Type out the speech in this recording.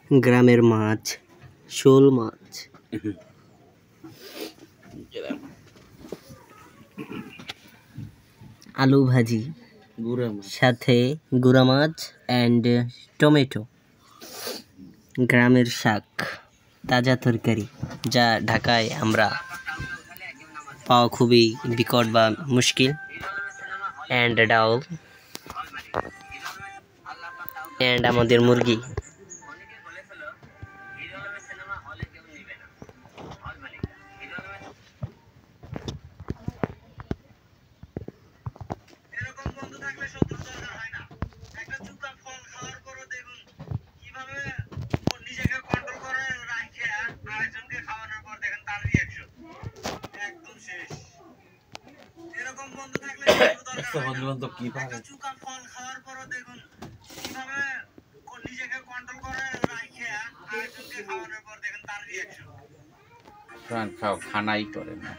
গ্রামের মাছ, শোল মাছ, আলু ভাজি, সাথে গুঁড়া মাছ অ্যান্ড টমেটো। গ্রামের শাক, তাজা তরকারি, যা ঢাকায় আমরা পাওয়া খুবই বিকট বা মুশকিল। অ্যান্ড ডাল অ্যান্ড আমাদের মুরগি। কি পাবে চুকা ফল খাওয়ার পরও দেখুন কিভাবে নিজেকে কন্ট্রোল করে রাখে আরেকজনকে খাওয়ানোর পর দেখেন তার রিঅ্যাকশন। খানাই করে না।